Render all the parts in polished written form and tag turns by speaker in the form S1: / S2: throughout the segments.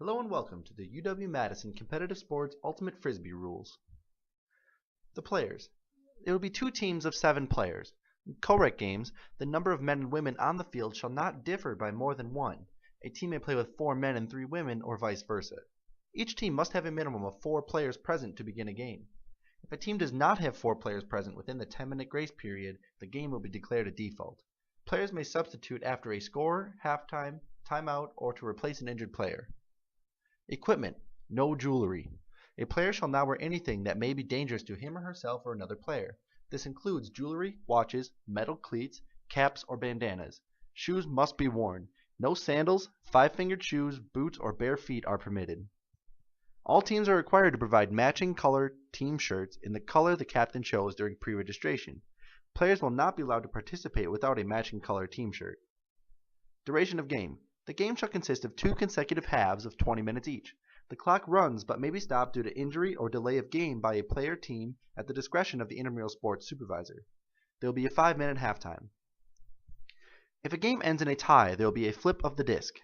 S1: Hello and welcome to the UW-Madison Competitive Sports Ultimate Frisbee Rules. The players. It will be two teams of 7 players. In co-rec games, the number of men and women on the field shall not differ by more than 1. A team may play with 4 men and 3 women or vice versa. Each team must have a minimum of 4 players present to begin a game. If a team does not have 4 players present within the 10-minute grace period, the game will be declared a default. Players may substitute after a score, halftime, timeout, or to replace an injured player. Equipment. No jewelry. A player shall not wear anything that may be dangerous to him or herself or another player. This includes jewelry, watches, metal cleats, caps, or bandanas. Shoes must be worn. No sandals, 5-fingered shoes, boots, or bare feet are permitted. All teams are required to provide matching color team shirts in the color the captain chose during pre-registration. Players will not be allowed to participate without a matching color team shirt. Duration of game. The game shall consist of 2 consecutive halves of 20 minutes each. The clock runs but may be stopped due to injury or delay of game by a player team at the discretion of the intramural sports supervisor. There will be a 5-minute halftime. If a game ends in a tie, there will be a flip of the disc.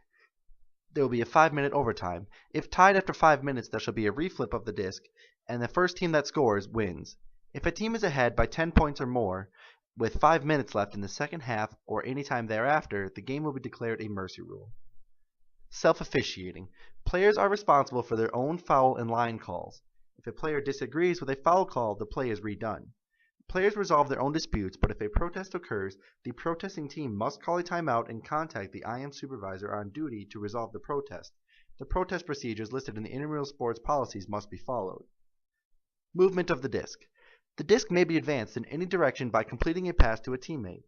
S1: There will be a 5-minute overtime. If tied after 5 minutes, there shall be a reflip of the disc, and the first team that scores wins. If a team is ahead by 10 points or more, with 5 minutes left in the second half or any time thereafter, the game will be declared a mercy rule. Self-officiating. Players are responsible for their own foul and line calls. If a player disagrees with a foul call, the play is redone. Players resolve their own disputes, but if a protest occurs, the protesting team must call a timeout and contact the IM supervisor on duty to resolve the protest. The protest procedures listed in the intramural sports policies must be followed. Movement of the disc. The disc may be advanced in any direction by completing a pass to a teammate.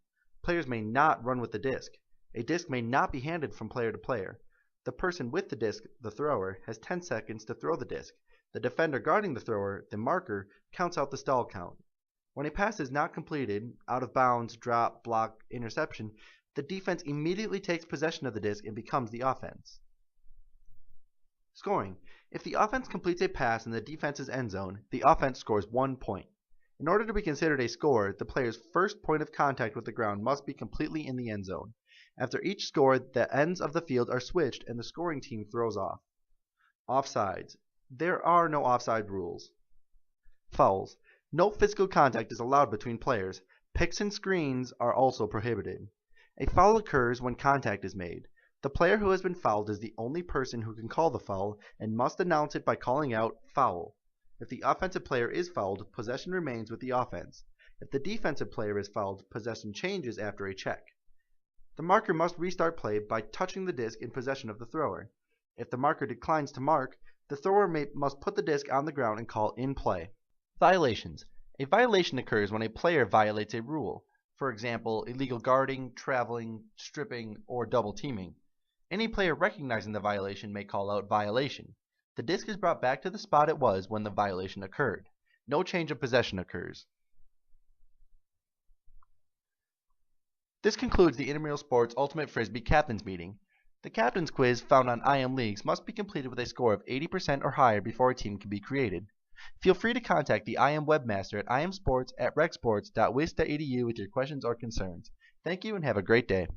S1: Players may not run with the disc. A disc may not be handed from player to player. The person with the disc, the thrower, has 10 seconds to throw the disc. The defender guarding the thrower, the marker, counts out the stall count. When a pass is not completed, out of bounds, drop, block, interception, the defense immediately takes possession of the disc and becomes the offense. Scoring. If the offense completes a pass in the defense's end zone, the offense scores 1 point. In order to be considered a score, the player's first point of contact with the ground must be completely in the end zone. After each score, the ends of the field are switched and the scoring team throws off. Offsides. There are no offside rules. Fouls. No physical contact is allowed between players. Picks and screens are also prohibited. A foul occurs when contact is made. The player who has been fouled is the only person who can call the foul and must announce it by calling out foul. If the offensive player is fouled, possession remains with the offense. If the defensive player is fouled, possession changes after a check. The marker must restart play by touching the disc in possession of the thrower. If the marker declines to mark, the thrower must put the disc on the ground and call in play. Violations. A violation occurs when a player violates a rule. For example, illegal guarding, traveling, stripping, or double teaming. Any player recognizing the violation may call out violation. The disc is brought back to the spot it was when the violation occurred. No change of possession occurs. This concludes the Intramural Sports Ultimate Frisbee Captain's Meeting. The Captain's Quiz found on IM Leagues must be completed with a score of 80% or higher before a team can be created. Feel free to contact the IM webmaster at imsports@recsports.wis.edu with your questions or concerns. Thank you and have a great day.